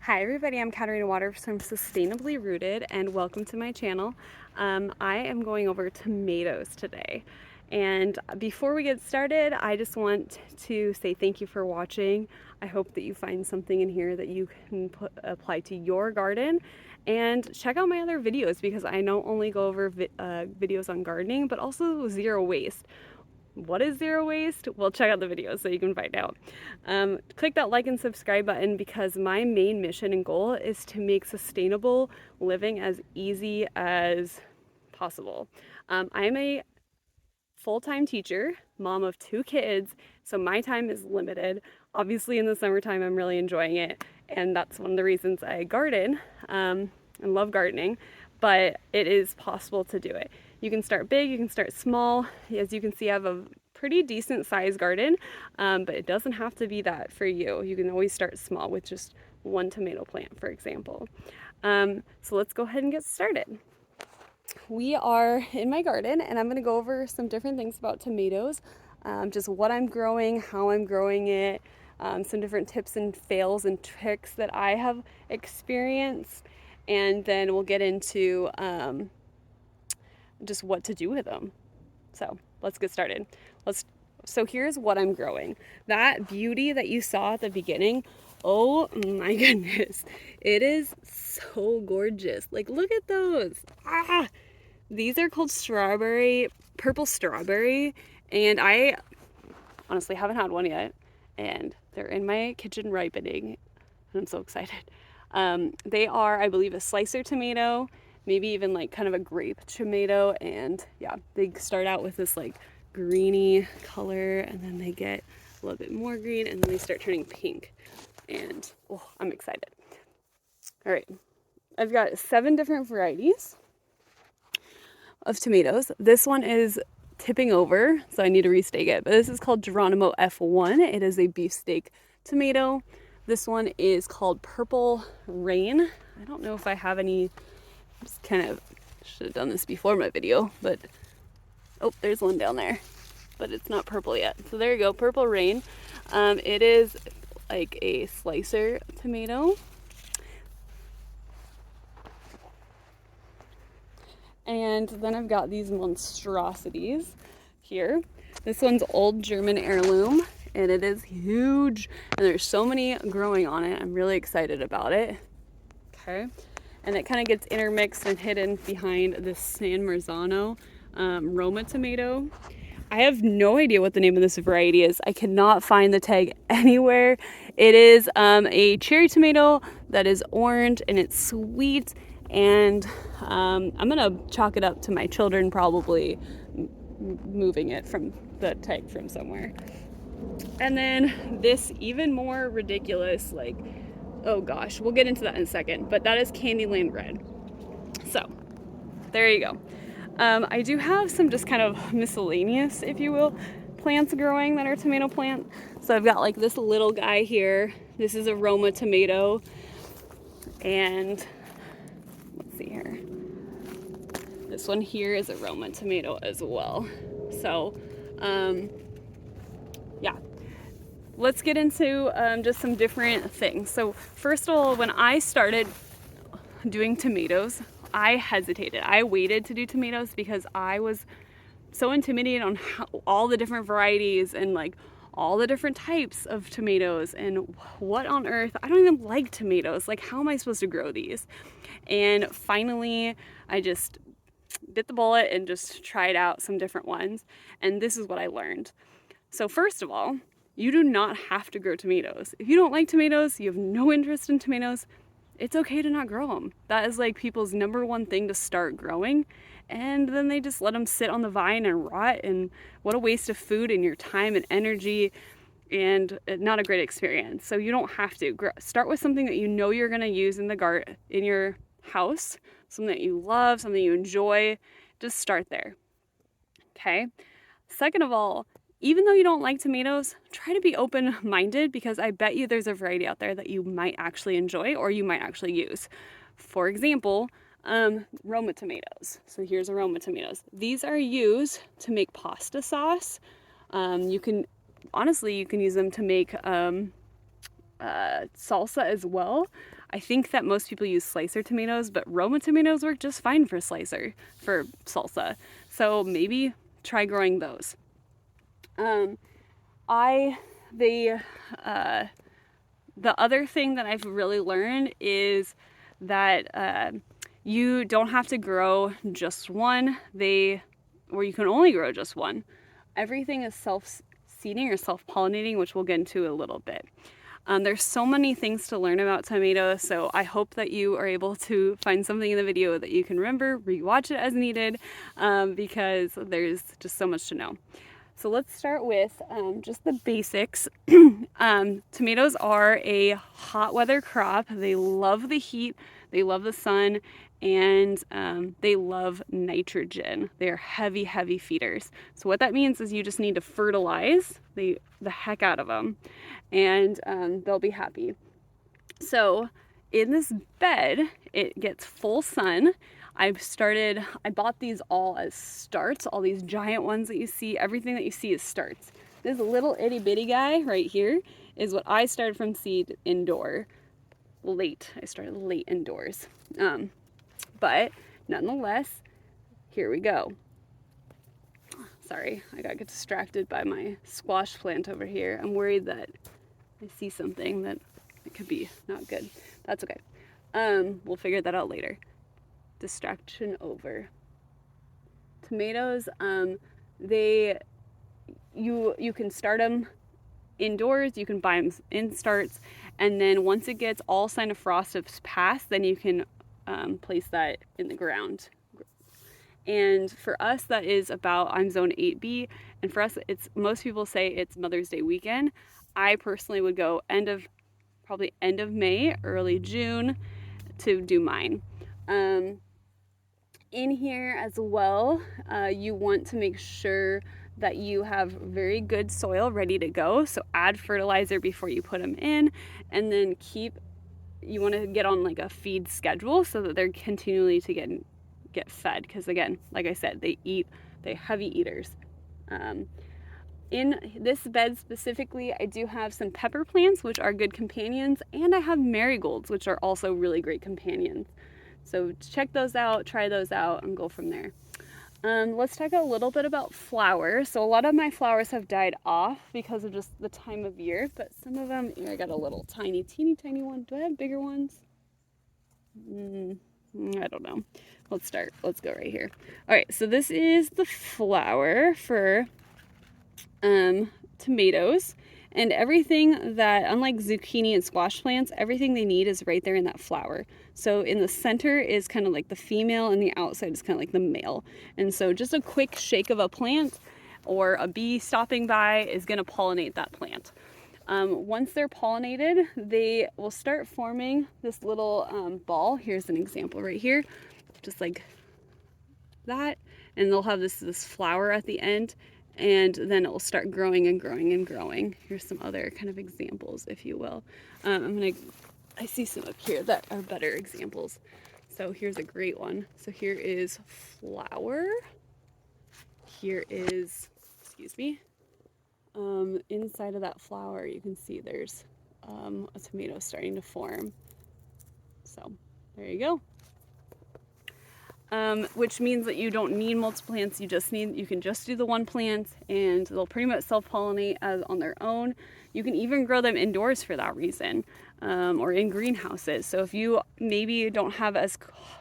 Hi everybody, I'm Katarina Waters from Sustainably Rooted and welcome to my channel. I am going over tomatoes today, and before we get started I just want to say thank you for watching. I hope that you find something in here that you can apply to your garden, and check out my other videos because I not only go over videos on gardening but also zero waste. What is zero waste? Well, check out the video so you can find out. Click that like and subscribe button because my main mission and goal is to make sustainable living as easy as possible. I'm a full-time teacher, mom of 2 kids, so my time is limited. Obviously in the summertime I'm really enjoying it, and that's one of the reasons I garden and love gardening, but it is possible to do it. You can start big, you can start small. As you can see, I have a pretty decent sized garden, but it doesn't have to be that for you. You can always start small with just 1 tomato plant, for example. So let's go ahead and get started. We are in my garden and I'm going to go over some different things about tomatoes, just what I'm growing, how I'm growing it, some different tips and fails and tricks that I have experienced, and then we'll get into just what to do with them. So let's get started. So here's what I'm growing. That beauty that you saw at the beginning, oh my goodness, it is so gorgeous. Like, look at those. These are called purple strawberry, and I honestly haven't had one yet, and they're in my kitchen ripening, and I'm so excited. They are, I believe, a slicer tomato, maybe even like kind of a grape tomato, and yeah, they start out with this like greeny color, and then they get a little bit more green, and then they start turning pink, and oh, I'm excited. All right, I've got 7 different varieties of tomatoes. This one is tipping over, so I need to restake it, but this is called Geronimo F1. It is a beefsteak tomato. This one is called Purple Rain. I don't know if I have any, just kind of should have done this before my video, but oh, there's one down there, but it's not purple yet. So there you go, Purple Rain. It is like a slicer tomato. And then I've got these monstrosities here. This one's Old German Heirloom, and it is huge, and there's so many growing on it. I'm really excited about it. Okay, and it kind of gets intermixed and hidden behind this San Marzano Roma tomato. I have no idea what the name of this variety is. I cannot find the tag anywhere. It is a cherry tomato that is orange, and it's sweet, and I'm gonna chalk it up to my children probably moving it from the tag from somewhere. And then this even more ridiculous, like, oh gosh, we'll get into that in a second, but that is Candyland Red. So there you go. I do have some just kind of miscellaneous, if you will, plants growing that are tomato plant. So I've got like this little guy here. This is a Roma tomato, and let's see here. This one here is a Roma tomato as well. So, yeah. Let's get into just some different things. So first of all, when I started doing tomatoes, I hesitated. I waited to do tomatoes because I was so intimidated on all the different varieties and like all the different types of tomatoes, and what on earth, I don't even like tomatoes. Like, how am I supposed to grow these? And finally, I just bit the bullet and just tried out some different ones. And this is what I learned. So first of all, you do not have to grow tomatoes. If you don't like tomatoes, you have no interest in tomatoes, it's okay to not grow them. That is like people's #1 thing to start growing, and then they just let them sit on the vine and rot, and what a waste of food and your time and energy, and not a great experience. So you don't have to start with something that you know you're going to use in the garden, in your house, something that you love, something you enjoy. Just start there. Okay. Second of all, even though you don't like tomatoes, try to be open-minded, because I bet you there's a variety out there that you might actually enjoy or you might actually use. For example, Roma tomatoes. So here's a Roma tomatoes. These are used to make pasta sauce. You can use them to make salsa as well. I think that most people use slicer tomatoes, but Roma tomatoes work just fine for slicer, for salsa. So maybe try growing those. The other thing that I've really learned is that you don't have to grow just one, or you can only grow just one. Everything is self-seeding or self-pollinating, which we'll get into a little bit. There's so many things to learn about tomatoes, so I hope that you are able to find something in the video that you can remember, rewatch it as needed, because there's just so much to know. So let's start with just the basics. Tomatoes are a hot weather crop. They love the heat, they love the sun, and they love nitrogen. They're heavy, heavy feeders. So what that means is you just need to fertilize the heck out of them, and they'll be happy. So in this bed, it gets full sun. I bought these all as starts, all these giant ones that you see. Everything that you see is starts. This little itty bitty guy right here is what I started from seed indoor late. I started late indoors. But nonetheless, here we go. Sorry, I got distracted by my squash plant over here. I'm worried that I see something that it could be not good. That's okay. We'll figure that out later. Distraction over. Tomatoes, you can start them indoors, you can buy them in starts, and then once it gets all sign of frost has passed, then you can place that in the ground. And for us, that is I'm zone 8B, and for us, most people say it's Mother's Day weekend. I personally would go probably end of May, early June to do mine. In here as well, you want to make sure that you have very good soil ready to go. So add fertilizer before you put them in, and then you want to get on like a feed schedule so that they're continually to get fed. Because again, like I said, they're heavy eaters. In this bed specifically, I do have some pepper plants, which are good companions, and I have marigolds, which are also really great companions. So check those out, try those out, and go from there. Let's talk a little bit about flowers. So a lot of my flowers have died off because of just the time of year, but some of them, I got a little teeny tiny one. Do I have bigger ones? I don't know. Let's go right here. All right, so this is the flower for tomatoes. And everything that, unlike zucchini and squash plants, everything they need is right there in that flower. So in the center is kind of like the female, and the outside is kind of like the male. And so just a quick shake of a plant or a bee stopping by is going to pollinate that plant. Once they're pollinated, they will start forming this little ball. Here's an example right here, just like that. And they'll have this flower at the end. And then it will start growing and growing and growing. Here's some other kind of examples, if you will. I see some up here that are better examples. So here's a great one. So here is flower. Here is, excuse me, inside of that flower, you can see there's a tomato starting to form. So there you go. Which means that you don't need multiple plants. You can just do the one plant, and they'll pretty much self-pollinate on their own. You can even grow them indoors for that reason, or in greenhouses. So if you maybe don't have as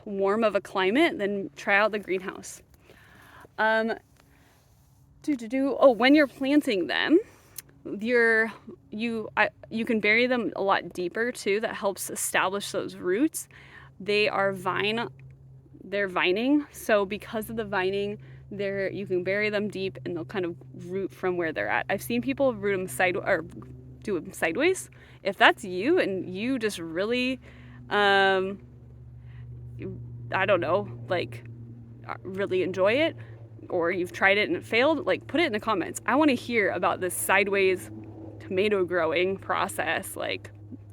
warm of a climate, then try out the greenhouse. When you're planting them, you can bury them a lot deeper too. That helps establish those roots. They're vining, so because of the vining, you can bury them deep and they'll kind of root from where they're at. I've seen people root them do them sideways. If that's you and you just really, I don't know, like really enjoy it, or you've tried it and it failed, like put it in the comments. I want to hear about this sideways tomato growing process. Like,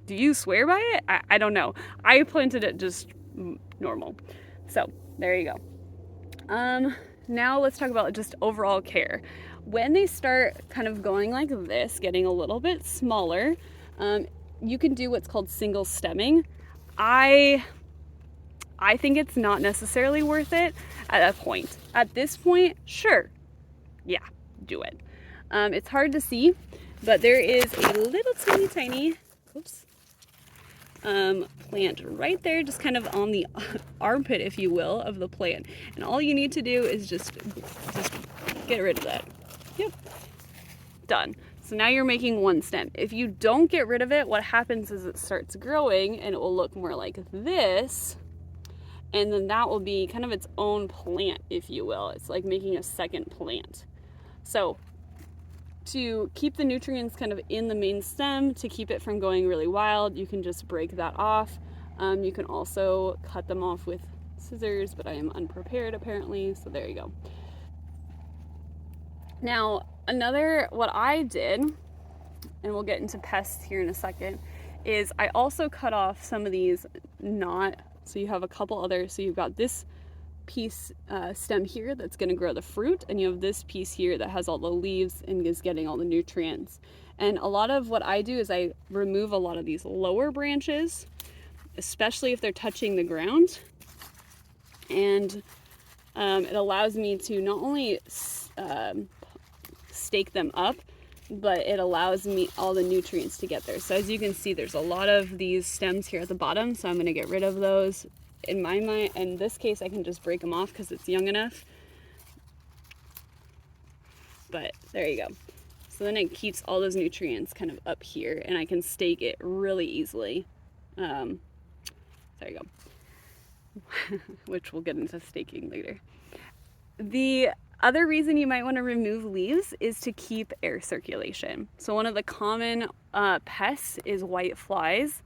do you swear by it? I don't know. I planted it just normal. So there you go. Now let's talk about just overall care. When they start kind of going like this, getting a little bit smaller, you can do what's called single stemming. I think it's not necessarily worth it at that point. At this point, sure, yeah, do it. It's hard to see, but there is a little tiny, oops, plant right there, just kind of on the armpit, if you will, of the plant. And all you need to do is just get rid of that. Yep, done. So now you're making one stem. If you don't get rid of it, what happens is it starts growing and it will look more like this. And then that will be kind of its own plant, if you will. It's like making a second plant. So to keep the nutrients kind of in the main stem, to keep it from going really wild, you can just break that off. You can also cut them off with scissors, but I am unprepared apparently, so there you go. Now, what I did, and we'll get into pests here in a second, is I also cut off some of these so you have a couple others. So you've got this piece stem here that's going to grow the fruit, and you have this piece here that has all the leaves and is getting all the nutrients. And a lot of what I do is I remove a lot of these lower branches, especially if they're touching the ground, and it allows me to not only stake them up, but it allows me all the nutrients to get there. So as you can see, there's a lot of these stems here at the bottom, so I'm going to get rid of those. In my mind, in this case, I can just break them off because it's young enough. But there you go. So then it keeps all those nutrients kind of up here, and I can stake it really easily. There you go. Which we'll get into staking later. The other reason you might want to remove leaves is to keep air circulation. So one of the common pests is white flies,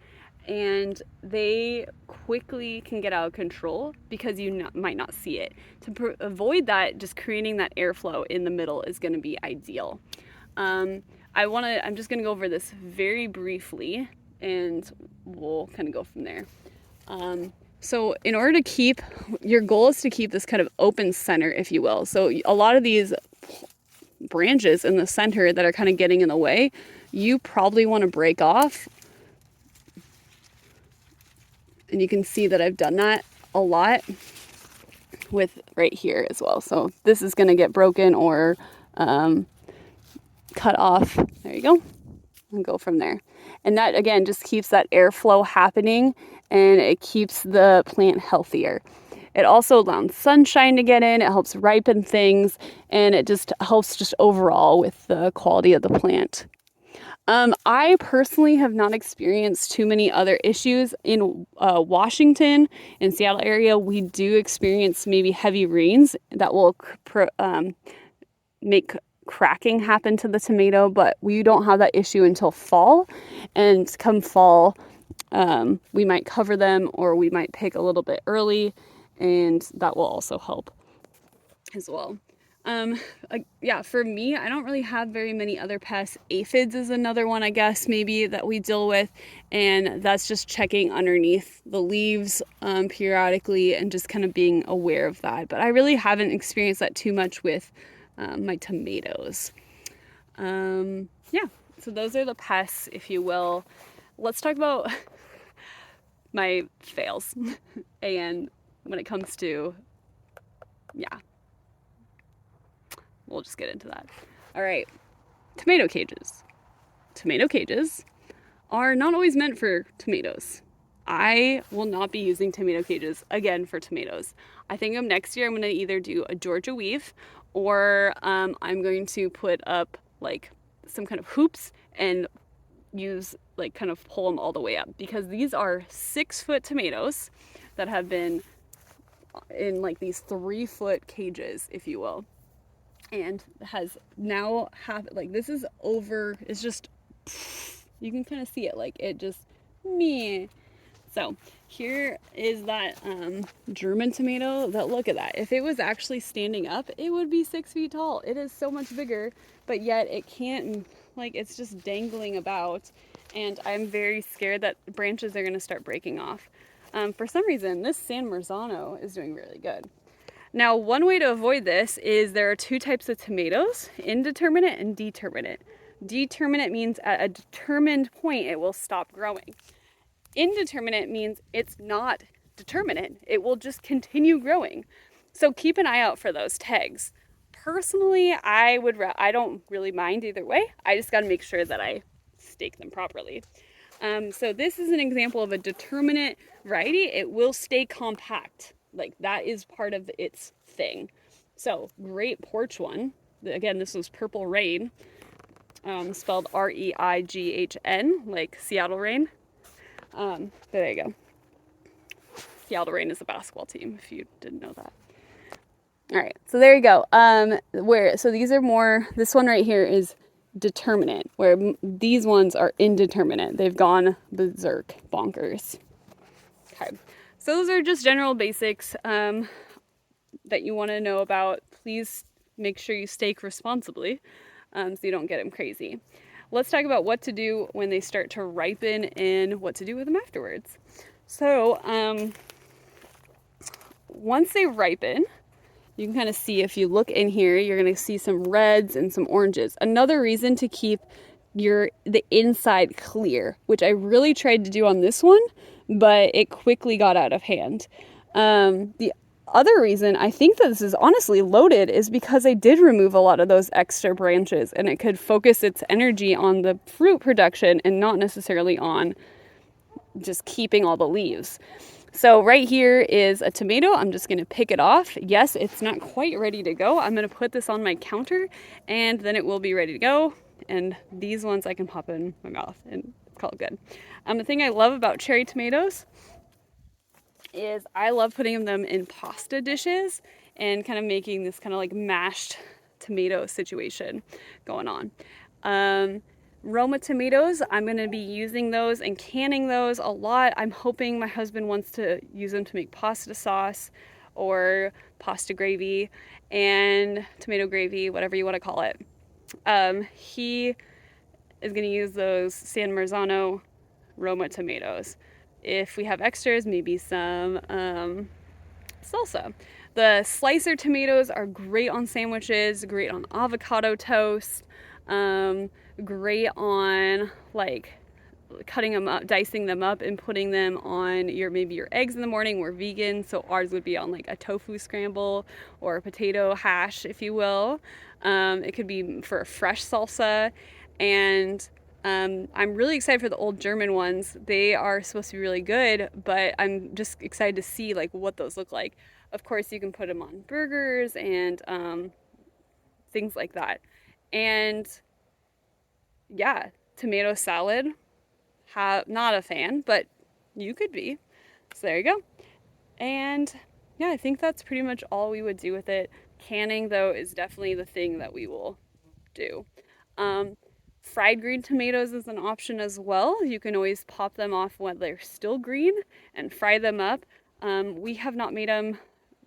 and they quickly can get out of control because you might not see it. To avoid that, just creating that airflow in the middle is going to be ideal. I'm just going to go over this very briefly, and we'll kind of go from there. So in order to your goal is to keep this kind of open center, if you will. So a lot of these branches in the center that are kind of getting in the way, you probably want to break off. And you can see that I've done that a lot with right here as well. So this is going to get broken or cut off. There you go. And go from there. And that, again, just keeps that airflow happening, and it keeps the plant healthier. It also allows sunshine to get in, it helps ripen things, and it just helps just overall with the quality of the plant. I personally have not experienced too many other issues. In Washington and Seattle area, we do experience maybe heavy rains that will make cracking happen to the tomato, but we don't have that issue until fall. And come fall, we might cover them, or we might pick a little bit early, and that will also help as well. Yeah, for me, I don't really have very many other pests. Aphids is another one, I guess, maybe that we deal with, and that's just checking underneath the leaves periodically and just kind of being aware of that. But I really haven't experienced that too much with my tomatoes. Yeah, so those are the pests, if you will. Let's talk about my fails and when it comes to, yeah, we'll just get into that. All right, tomato cages. Tomato cages are not always meant for tomatoes. I will not be using tomato cages again for tomatoes. I think next year I'm going to either do a Georgia weave, or I'm going to put up like some kind of hoops and use like kind of pull them all the way up, because these are 6-foot tomatoes that have been in like these 3-foot cages, if you will, and has now like this is over. It's just, you can kind of see it, like it just meh. So here is that German tomato. Look at that. If it was actually standing up, it would be 6 feet tall. It is so much bigger, but yet it can't, like, it's just dangling about. And I'm very scared that branches are going to start breaking off. For some reason, this San Marzano is doing really good. Now, one way to avoid this is there are 2 types of tomatoes, indeterminate and determinate. Determinate means at a determined point, it will stop growing. Indeterminate means it's not determinate. It will just continue growing. So keep an eye out for those tags. Personally, I don't really mind either way. I just got to make sure that I stake them properly. So this is an example of a determinate variety. It will stay compact. Like that is part of its thing. So great porch one. Again, this was Purple Rain, spelled R-E-I-G-H-N, like Seattle Rain. There you go. Seattle Rain is a basketball team, if you didn't know that. All right, so there you go. So these are more, this one right here is determinate, where these ones are indeterminate. They've gone berserk, bonkers. Okay, so those are just general basics that you want to know about. Please make sure you stake responsibly so you don't get them crazy. Let's talk about what to do when they start to ripen and what to do with them afterwards. So once they ripen, you can kind of see, if you look in here, you're going to see some reds and some oranges. Another reason to keep the inside clear, which I really tried to do on this one, but it quickly got out of hand. The other reason I think that this is honestly loaded is because I did remove a lot of those extra branches, and it could focus its energy on the fruit production and not necessarily on just keeping all the leaves. So right here is a tomato. I'm just going to pick it off. Yes, it's not quite ready to go. I'm going to put this on my counter and then it will be ready to go. And these ones I can pop in my mouth and call it good. The thing I love about cherry tomatoes is I love putting them in pasta dishes and kind of making this kind of like mashed tomato situation going on. Roma tomatoes, I'm going to be using those and canning those a lot. I'm hoping my husband wants to use them to make pasta sauce or pasta gravy and tomato gravy, whatever you want to call it. He is going to use those San Marzano Roma tomatoes. If we have extras, maybe some salsa. The slicer tomatoes are great on sandwiches, great on avocado toast, great on like cutting them up, dicing them up and putting them on maybe your eggs in the morning. We're vegan, so ours would be on like a tofu scramble or a potato hash, if you will. It could be for a fresh salsa. And I'm really excited for the old German ones. They are supposed to be really good, but I'm just excited to see like what those look like. Of course, you can put them on burgers and things like that. And yeah, tomato salad, not a fan, but you could be. So there you go. And yeah, I think that's pretty much all we would do with it. Canning, though, is definitely the thing that we will do. Fried green tomatoes is an option as well. You can always pop them off when they're still green and fry them up. We have not made them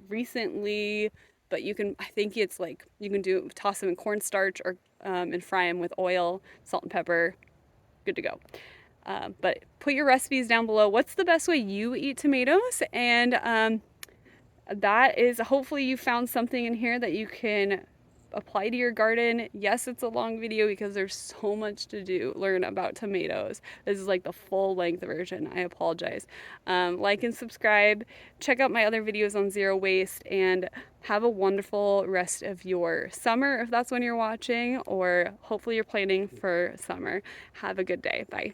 recently, but you can, I think it's like, you can toss them in cornstarch or and fry them with oil, salt and pepper, good to go. But put your recipes down below. What's the best way you eat tomatoes? And that is, hopefully you found something in here that you can apply to your garden. Yes, it's a long video because there's so much to learn about tomatoes. This is like the full length version. I apologize. Like and subscribe. Check out my other videos on zero waste, and have a wonderful rest of your summer if that's when you're watching, or hopefully you're planning for summer. Have a good day. Bye.